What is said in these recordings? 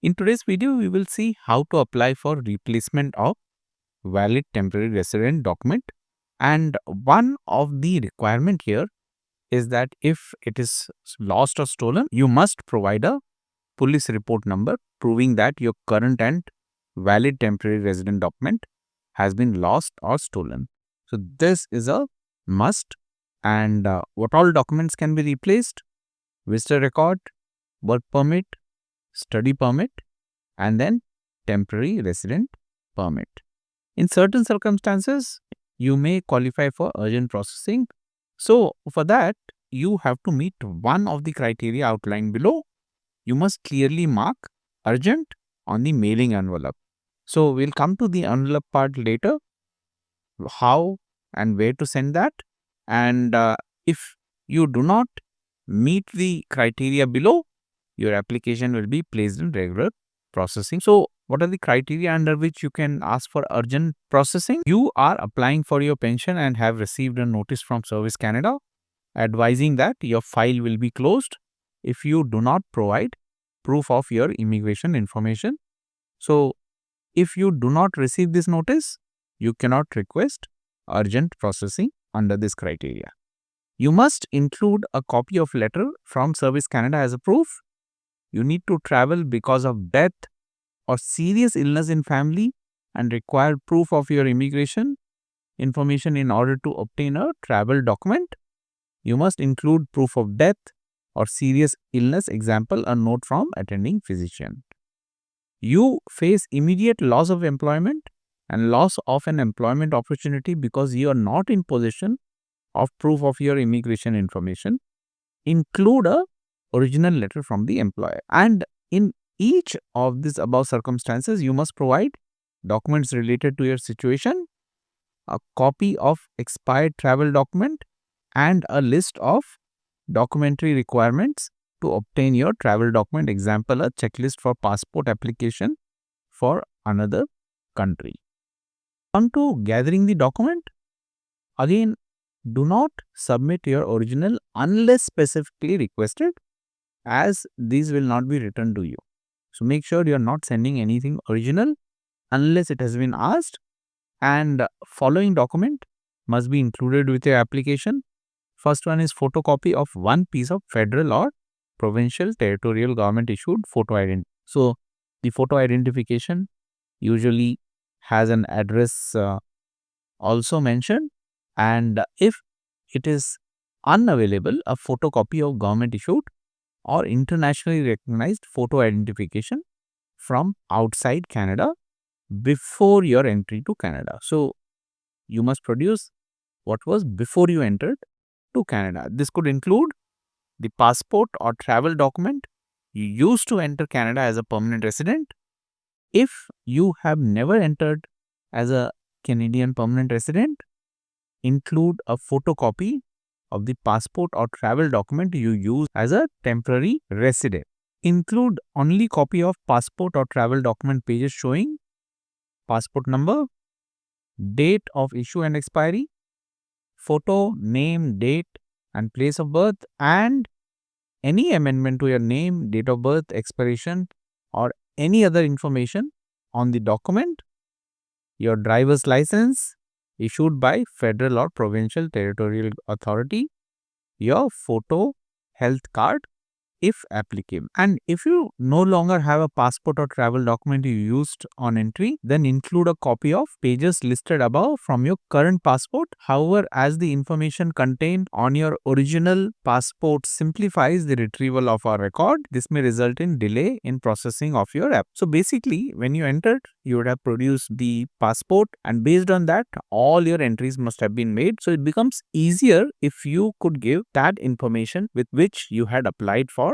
In today's video, we will see how to apply for replacement of valid temporary resident document. And one of the requirement here is that if it is lost or stolen, you must provide a police report number proving that your current and valid temporary resident document has been lost or stolen. So this is a must. And what all documents can be replaced? Visitor record, work permit, study permit, and then temporary resident permit. In certain circumstances, you may qualify for urgent processing. So for that, you have to meet one of the criteria outlined below. You must clearly mark urgent on the mailing envelope. So we'll come to the envelope part later, how and where to send that. And if you do not meet the criteria below, your application will be placed in regular processing. So what are the criteria under which you can ask for urgent processing? You are applying for your pension and have received a notice from Service Canada advising that your file will be closed if you do not provide proof of your immigration information. So if you do not receive this notice, you cannot request urgent processing under this criteria. You must include a copy of letter from Service Canada as a proof. You need to travel because of death or serious illness in family and require proof of your immigration information in order to obtain a travel document. You must include proof of death or serious illness, example, a note from attending physician. You face immediate loss of employment and loss of an employment opportunity because you are not in possession of proof of your immigration information. Include a original letter from the employer. And in each of these above circumstances, you must provide documents related to your situation, a copy of expired travel document, and a list of documentary requirements to obtain your travel document, example, a checklist for passport application for another country. On to gathering the document. Again, do not submit your original unless specifically requested, as these will not be returned to you. So make sure you are not sending anything original unless it has been asked, and following document must be included with your application. First one is photocopy of one piece of federal or provincial territorial government issued photo identity. So the photo identification usually has an address also mentioned, and if it is unavailable, a photocopy of government issued or internationally recognized photo identification from outside Canada before your entry to Canada. So you must produce what was before you entered to Canada. This could include the passport or travel document you used to enter Canada as a permanent resident. If you have never entered as a Canadian permanent resident, include a photocopy of the passport or travel document you use as a temporary resident. Include only copy of passport or travel document pages showing passport number, date of issue and expiry, photo, name, date and place of birth, and any amendment to your name, date of birth, expiration, or any other information on the document, your driver's license issued by federal or provincial territorial authority, your photo health card if applicable. And if you no longer have a passport or travel document you used on entry, then include a copy of pages listed above from your current passport. However, as the information contained on your original passport simplifies the retrieval of our record, this may result in delay in processing of your app. So basically, when you entered, you would have produced the passport, and based on that, all your entries must have been made. So it becomes easier if you could give that information with which you had applied for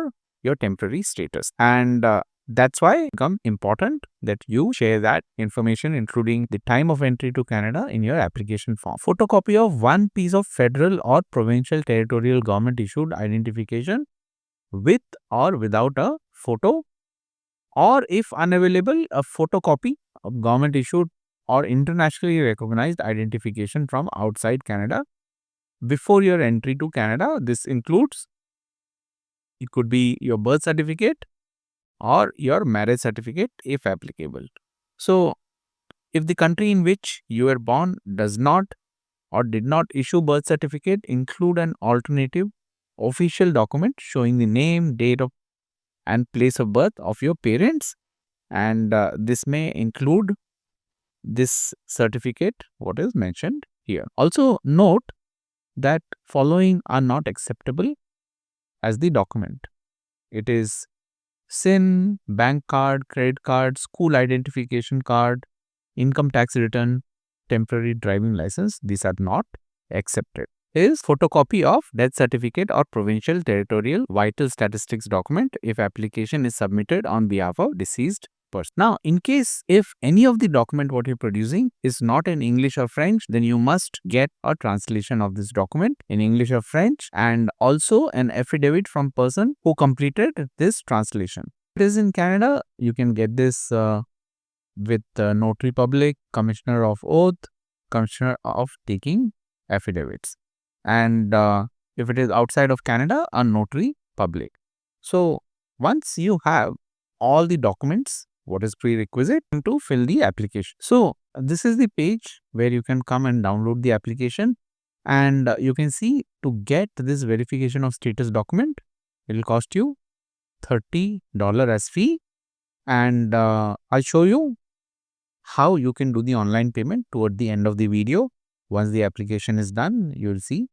your temporary status. And that's why it becomes important that you share that information, including the time of entry to Canada, in your application form. Photocopy of one piece of federal or provincial territorial government issued identification with or without a photo, or if unavailable, a photocopy of government issued or internationally recognized identification from outside Canada before your entry to Canada. This includes, it could be your birth certificate or your marriage certificate if applicable. So, if the country in which you were born does not or did not issue birth certificate, include an alternative official document showing the name, date of and place of birth of your parents, and this may include this certificate what is mentioned here. Also note that following are not acceptable as the document. It is SIN, bank card, credit card, school identification card, income tax return, temporary driving license. These are not accepted. Is photocopy of death certificate or provincial territorial vital statistics document if application is submitted on behalf of deceased person. Now, in case if any of the document what you're producing is not in English or French, then you must get a translation of this document in English or French, and also an affidavit from person who completed this translation. If it is in Canada, you can get this with notary public, commissioner of oath, commissioner of taking affidavits, and if it is outside of Canada, a notary public. So once you have all the documents what is prerequisite to fill the application. So this is the page where you can come and download the application, and you can see to get this verification of status document, it will cost you $30 as fee, and I'll show you how you can do the online payment toward the end of the video. Once the application is done, you will see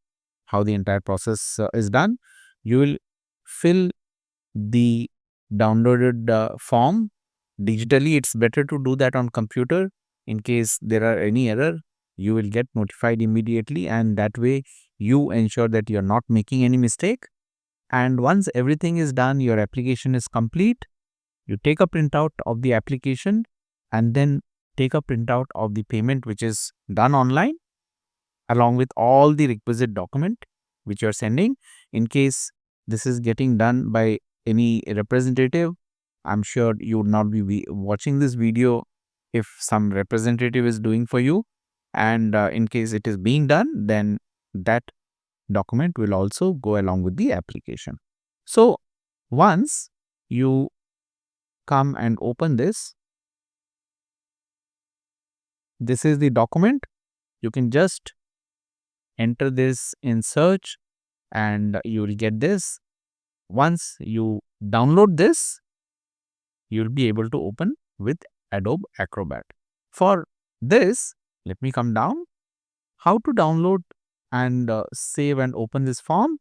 how the entire process is done. You will fill the downloaded form digitally. It's better to do that on computer. In case there are any error, you will get notified immediately, and that way you ensure that you're not making any mistake. And once everything is done, your application is complete, you take a printout of the application and then take a printout of the payment which is done online along with all the requisite document which you are sending. In case this is getting done by any representative, I'm sure you would not be watching this video if some representative is doing for you, and in case it is being done, then that document will also go along with the application. So once you come and open this is the document. You can just enter this in search and you will get this. Once you download this, you will be able to open with Adobe Acrobat. For this, let me come down. How to download and save and open this form?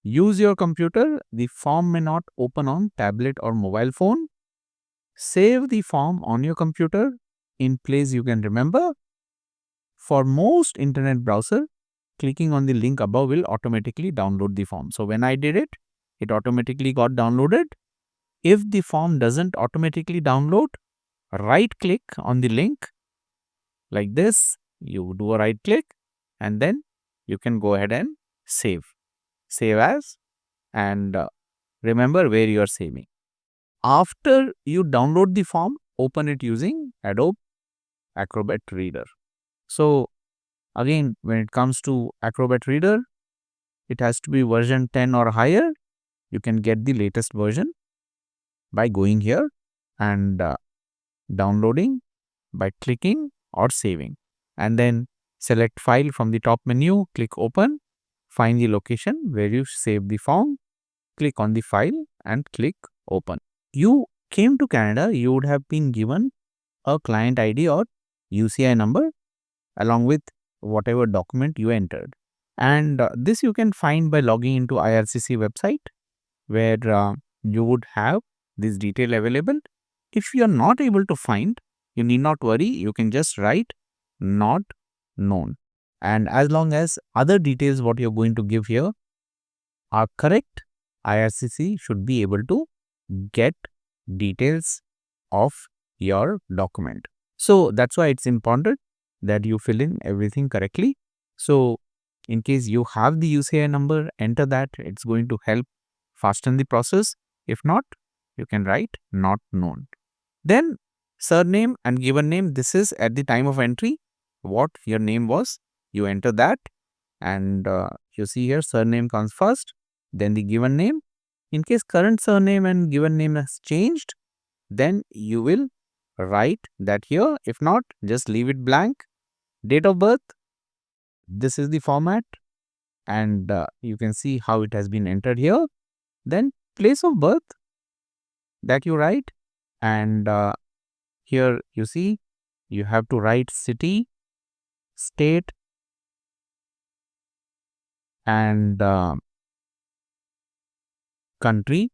Use your computer. The form may not open on tablet or mobile phone. Save the form on your computer in place you can remember. For most internet browser, clicking on the link above will automatically download the form. So when I did it, it automatically got downloaded. If the form doesn't automatically download, right click on the link like this. You do a right click and then you can go ahead and save. Save as, and remember where you are saving. After you download the form, open it using Adobe Acrobat Reader. So again, when it comes to Acrobat Reader, it has to be version 10 or higher. You can get the latest version by going here and downloading by clicking or saving, and then select file from the top menu, click open, find the location where you save the form, click on the file and click open. You came to Canada, you would have been given a client ID or UCI number along with whatever document you entered, and this you can find by logging into IRCC website where you would have this detail available. If you are not able to find, you need not worry, you can just write not known, and as long as other details what you're going to give here are correct, IRCC should be able to get details of your document. So that's why it's important that you fill in everything correctly. So in case you have the UCI number, enter that. It's going to help fasten the process. If not, you can write not known. Then surname and given name. This is at the time of entry what your name was. You enter that, and you see here surname comes first, then the given name. In case current surname and given name has changed, then you will write that here. If not, just leave it blank. Date of birth, this is the format, and you can see how it has been entered here. Then place of birth that you write, and here you see you have to write city, state, and country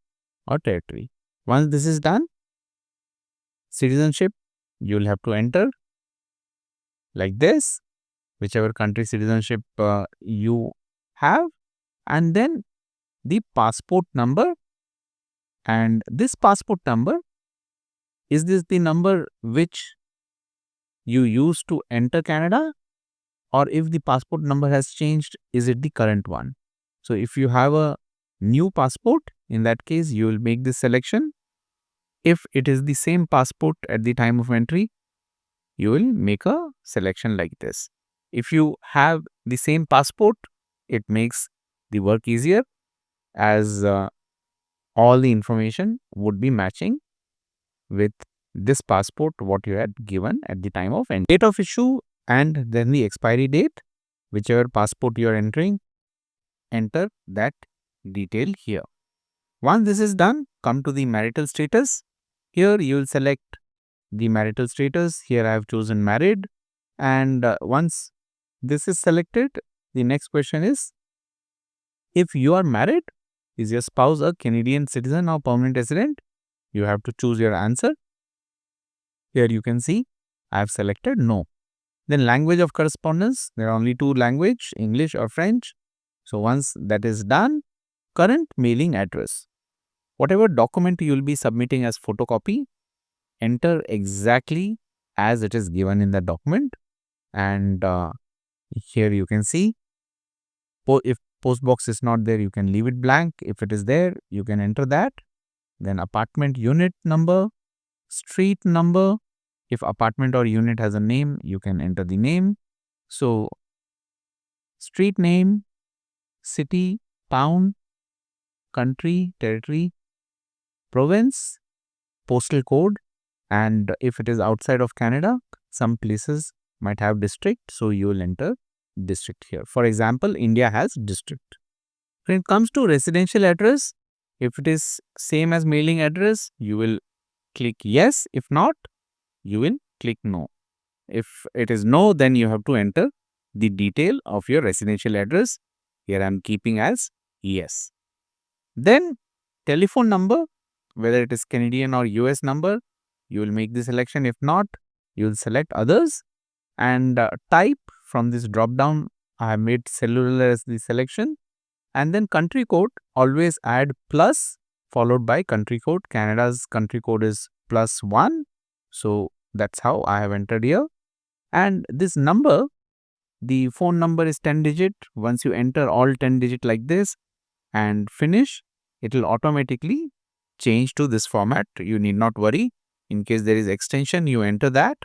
or territory. Once this is done, citizenship, you'll have to enter like this, whichever country citizenship you have, and then the passport number. And this passport number, is this the number which you use to enter Canada, or if the passport number has changed, is it the current one? So if you have a new passport, in that case you will make this selection. If it is the same passport at the time of entry, you will make a selection like this. If you have the same passport, it makes the work easier, as all the information would be matching with this passport what you had given at the time of entry. Date of issue and then the expiry date, whichever passport you are entering, enter that detail here. Once this is done, come to the marital status. Here you will select the marital status. Here I have chosen married, and once this is selected, the next question is, if you are married, is your spouse a Canadian citizen or permanent resident? You have to choose your answer. Here you can see I have selected no. Then language of correspondence, there are only two languages, English or French. So once that is done, current mailing address. Whatever document you will be submitting as photocopy, enter exactly as it is given in the document. And here you can see, if post box is not there, you can leave it blank. If it is there, you can enter that. Then apartment unit number, street number. If apartment or unit has a name, you can enter the name. So street name, city, town, country, territory, province, postal code, and if it is outside of Canada, some places might have district, so you will enter district here. For example, India has district. When it comes to residential address, if it is same as mailing address, you will click yes. If not, you will click no. If it is no, then you have to enter the detail of your residential address. Here I am keeping as yes. Then telephone number, whether it is Canadian or US number, you will make the selection. If not, you will select others. And type, from this drop down, I have made cellular as the selection. And then country code, always add plus followed by country code. Canada's country code is +1. So that's how I have entered here. And this number, the phone number is 10 digit. Once you enter all 10 digit like this and finish, it will automatically change to this format. You need not worry. In case there is extension, you enter that.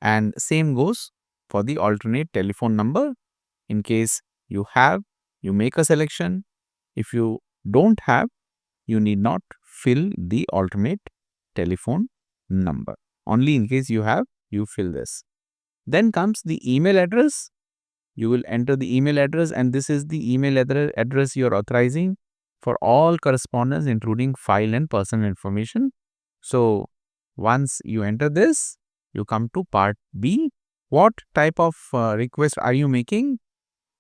And same goes for the alternate telephone number. In case you have, you make a selection. If you don't have, you need not fill the alternate telephone number. Only in case you have, you fill this. Then comes the email address. You will enter the email address, and this is the email address you are authorizing for all correspondence, including file and personal information. So once you enter this, you come to part B. What type of request are you making?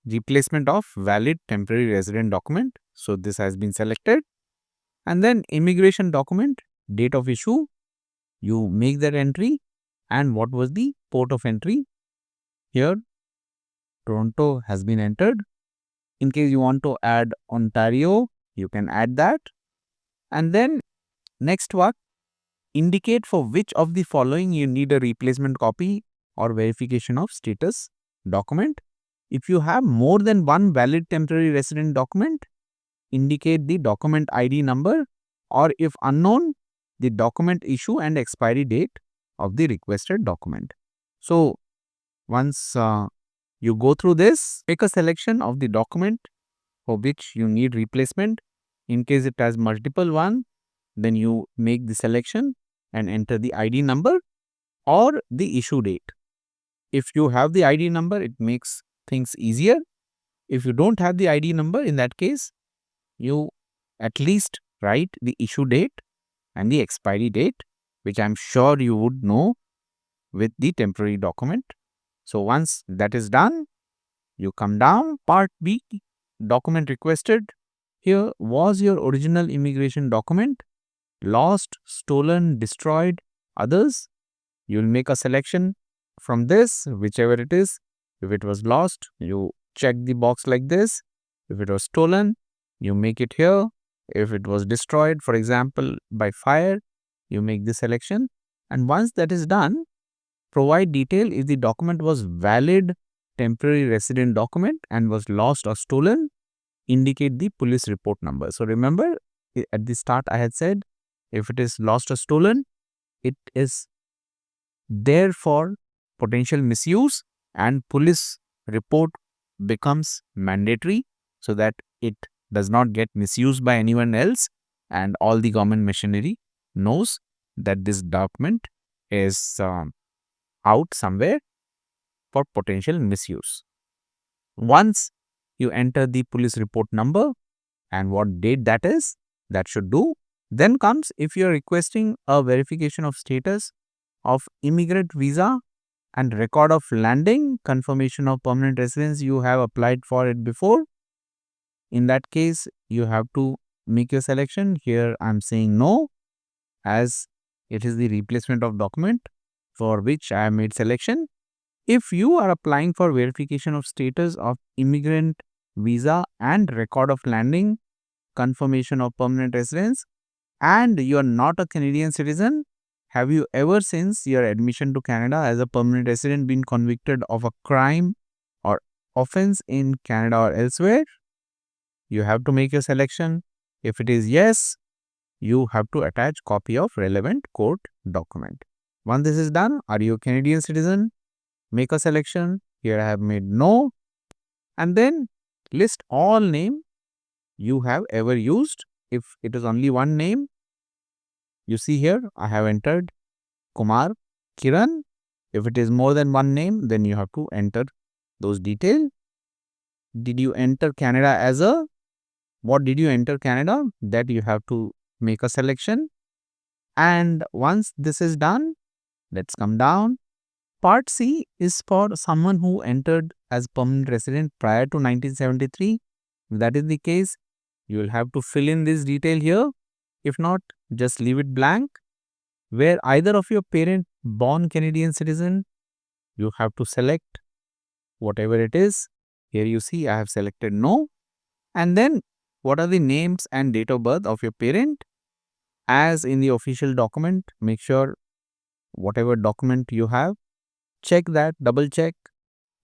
Replacement of valid temporary resident document. So this has been selected. And then immigration document, date of issue, you make that entry, and what was the port of entry. Here Toronto has been entered. In case you want to add Ontario, you can add that. And then next one, indicate for which of the following you need a replacement copy or verification of status document. If you have more than one valid temporary resident document, indicate the document ID number, or if unknown, the document issue and expiry date of the requested document. So once you go through this, make a selection of the document for which you need replacement. In case it has multiple one, then you make the selection. and enter the ID number or the issue date. If you have the ID number, it makes things easier. If you don't have the ID number, in that case, you at least write the issue date and the expiry date, which I'm sure you would know with the temporary document. So once that is done, you come down. Part B, document requested. Here was your original immigration document lost, stolen, destroyed, others. You will make a selection from this, whichever it is. If it was lost, you check the box like this. If it was stolen, you make it here. If it was destroyed, for example, by fire, you make the selection. And once that is done, provide detail if the document was valid temporary resident document and was lost or stolen, indicate the police report number. So remember, at the start I had said, if it is lost or stolen, it is there for potential misuse and police report becomes mandatory so that it does not get misused by anyone else and all the government machinery knows that this document is out somewhere for potential misuse. Once you enter the police report number and what date that should do. Then comes if you are requesting a verification of status of immigrant visa and record of landing, confirmation of permanent residence, you have applied for it before. In that case, you have to make your selection. Here I am saying no, as it is the replacement of document for which I have made selection. If you are applying for verification of status of immigrant visa and record of landing, confirmation of permanent residence, and you are not a Canadian citizen, have you ever since your admission to Canada as a permanent resident been convicted of a crime or offense in Canada or elsewhere? You have to make your selection. If it is yes, you have to attach copy of relevant court document. Once this is done, are you a Canadian citizen? Make a selection. Here I have made no. And then list all name you have ever used. If it is only one name, you see here I have entered Kumar, Kiran. If it is more than one name, then you have to enter those details. Did you enter Canada as a, what did you enter Canada? That you have to make a selection. And once this is done, let's come down. Part C is for someone who entered as permanent resident prior to 1973. If that is the case, you will have to fill in this detail here. If not, just leave it blank. Where either of your parent born Canadian citizen, you have to select whatever it is. Here you see I have selected no. And then what are the names and date of birth of your parent? As in the official document, make sure whatever document you have, check that, double check,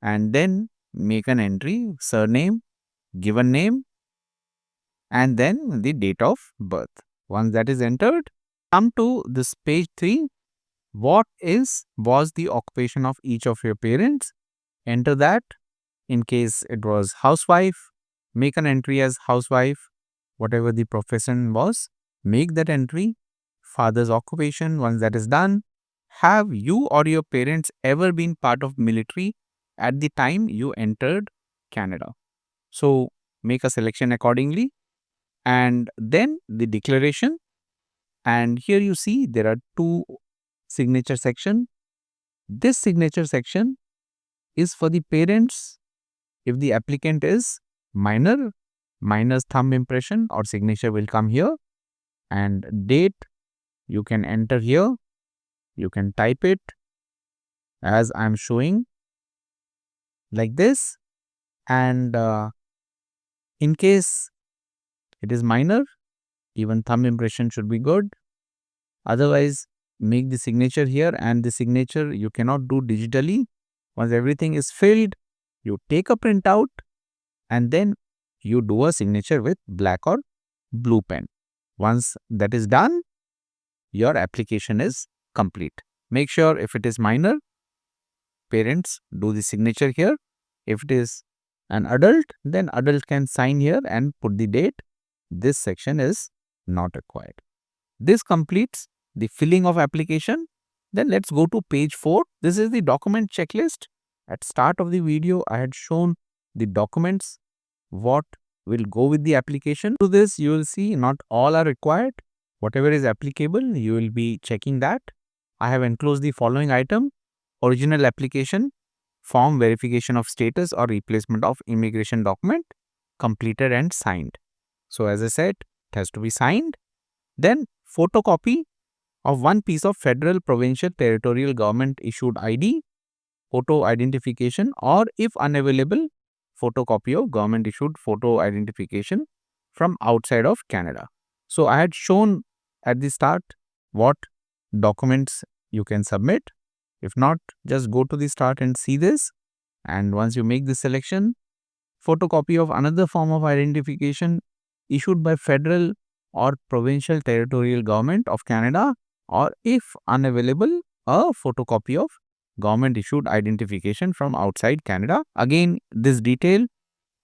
and then make an entry, surname, given name, and then the date of birth. Once that is entered, come to this page 3. What was the occupation of each of your parents? Enter that. In case it was housewife, make an entry as housewife. Whatever the profession was, make that entry. Father's occupation, once that is done. Have you or your parents ever been part of military at the time you entered Canada? So make a selection accordingly. And then the declaration. And here you see there are two signature section. This signature section is for the parents. If the applicant is minor, minor's thumb impression or signature will come here. And date you can enter here. You can type it as I am showing like this. And in case it is minor, even thumb impression should be good. Otherwise, make the signature here, and the signature you cannot do digitally. Once everything is filled, you take a printout and then you do a signature with black or blue pen. Once that is done, your application is complete. Make sure if it is minor, parents do the signature here. If it is an adult, then adult can sign here and put the date. This section is not required. This completes the filling of application. Then let's go to page 4. This is the document checklist. At start of the video, I had shown the documents, what will go with the application. To this, you will see not all are required. Whatever is applicable, you will be checking that. I have enclosed the following item: original application, form verification of status or replacement of immigration document, completed and signed. So as I said, it has to be signed. Then photocopy of one piece of federal, provincial, territorial government issued ID, photo identification, or if unavailable, photocopy of government issued photo identification from outside of Canada. So I had shown at the start what documents you can submit. If not, just go to the start and see this. And once you make the selection, photocopy of another form of identification issued by federal or provincial territorial government of Canada, or if unavailable, a photocopy of government issued identification from outside Canada. Again, this detail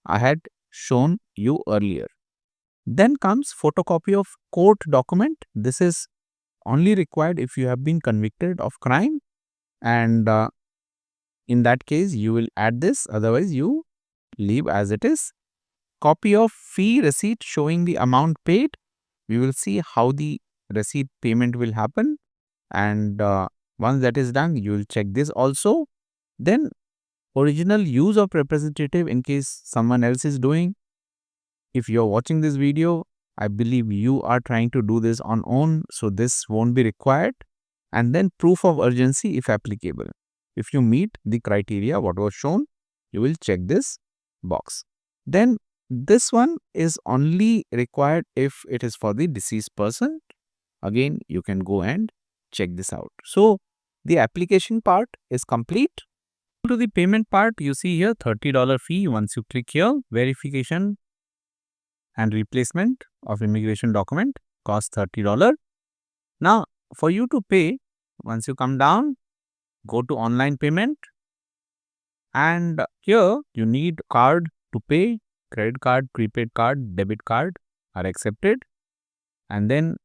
I had shown you earlier. Then comes photocopy of court document. This is only required if you have been convicted of crime, and in that case you will add this, otherwise you leave as it is. Copy of fee receipt showing the amount paid. We will see how the receipt payment will happen, and once that is done, you will check this also. Then original use of representative in case someone else is doing. If you are watching this video, I believe you are trying to do this on own, so this won't be required. And then proof of urgency if applicable. If you meet the criteria what was shown, you will check this box. Then this one is only required if it is for the deceased person. Again, you can go and check this out. So the application part is complete. To the payment part, you see here $30 fee. Once you click here, verification and replacement of immigration document costs $30. Now, for you to pay, once you come down, go to online payment, and here you need card to pay. Credit card, prepaid card, debit card are accepted. And then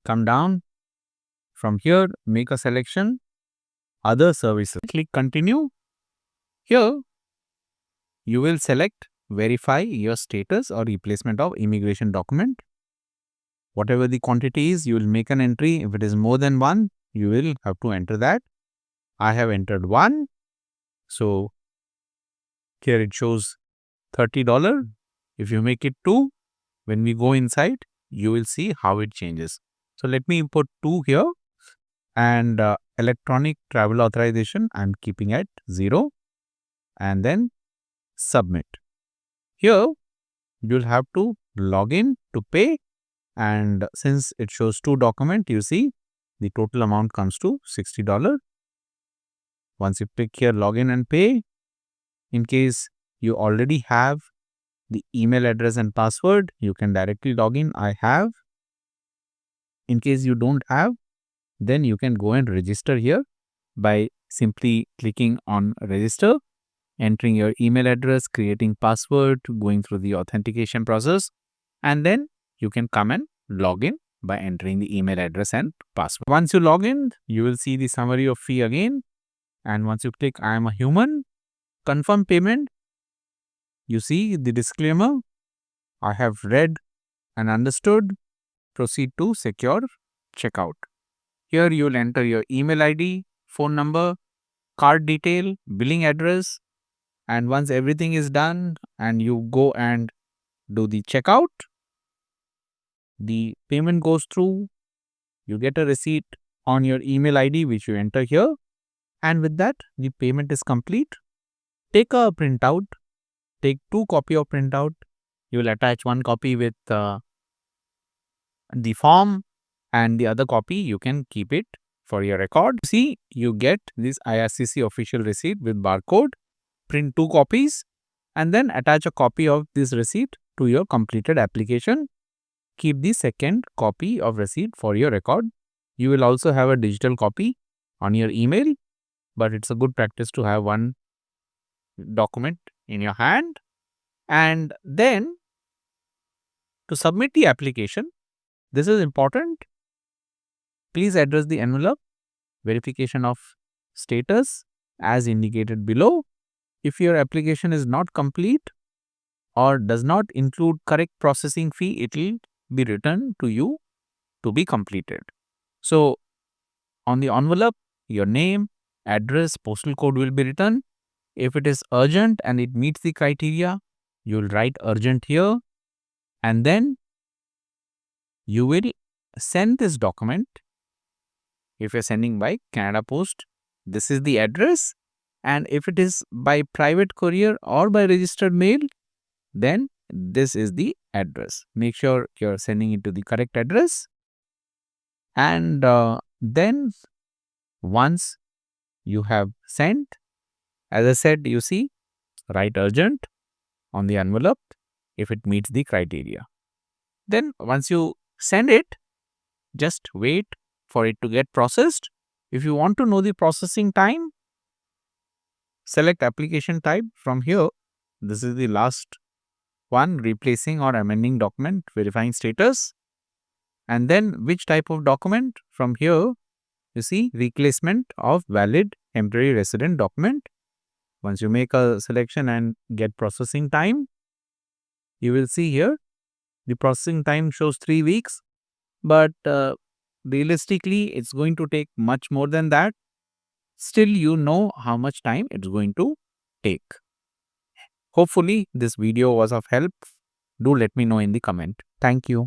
come down. From here, make a selection, other services. Click continue. Here, you will select verify your status or replacement of immigration document. Whatever the quantity is, you will make an entry. If it is more than 1, you will have to enter that. I have entered 1. So here it shows $30. If you make it 2, when we go inside, you will see how it changes. So let me input 2 here, and electronic travel authorization I am keeping at 0, and then submit. Here you will have to log in to pay, and since it shows 2 documents, you see the total amount comes to $60. Once you click here login and pay, in case you already have the email address and password, you can directly log in. I have. In case you don't have, then you can go and register here by simply clicking on register, entering your email address, creating password, going through the authentication process, and then you can come and log in by entering the email address and password. Once you log in, you will see the summary of fee again, and once you click I am a human, confirm payment, you see the disclaimer. I have read and understood. Proceed to secure checkout. Here you will enter your email ID, phone number, card detail, billing address, and once everything is done and you go and do the checkout, the payment goes through, you get a receipt on your email ID which you enter here, and with that the payment is complete. Take a printout, take 2 copies of printout. You will attach 1 copy with the form, and the other copy you can keep it for your record. See, you get this IRCC official receipt with barcode. Print 2 copies and then attach a copy of this receipt to your completed application. Keep the second copy of receipt for your record. You will also have a digital copy on your email, but it's a good practice to have 1 document in your hand. And then to submit the application, this is important. Please address the envelope. Verification of status as indicated below. If your application is not complete or does not include correct processing fee, it will be returned to you to be completed. So, on the envelope, your name, address, postal code will be written. If it is urgent and it meets the criteria, you will write urgent here, and then you will send this document. If you're sending by Canada Post, this is the address, and if it is by private courier or by registered mail, then this is the address. Make sure you're sending it to the correct address, and then once you have sent, as I said, you see, write urgent on the envelope if it meets the criteria. Then once you send it, just wait for it to get processed. If you want to know the processing time, select application type from here. This is the last one, replacing or amending document, verifying status. And then which type of document? From here, you see replacement of valid temporary resident document. Once you make a selection and get processing time, you will see here the processing time shows 3 weeks, but realistically it's going to take much more than that. Still, you know how much time it's going to take. Hopefully this video was of help. Do let me know in the comment. Thank you.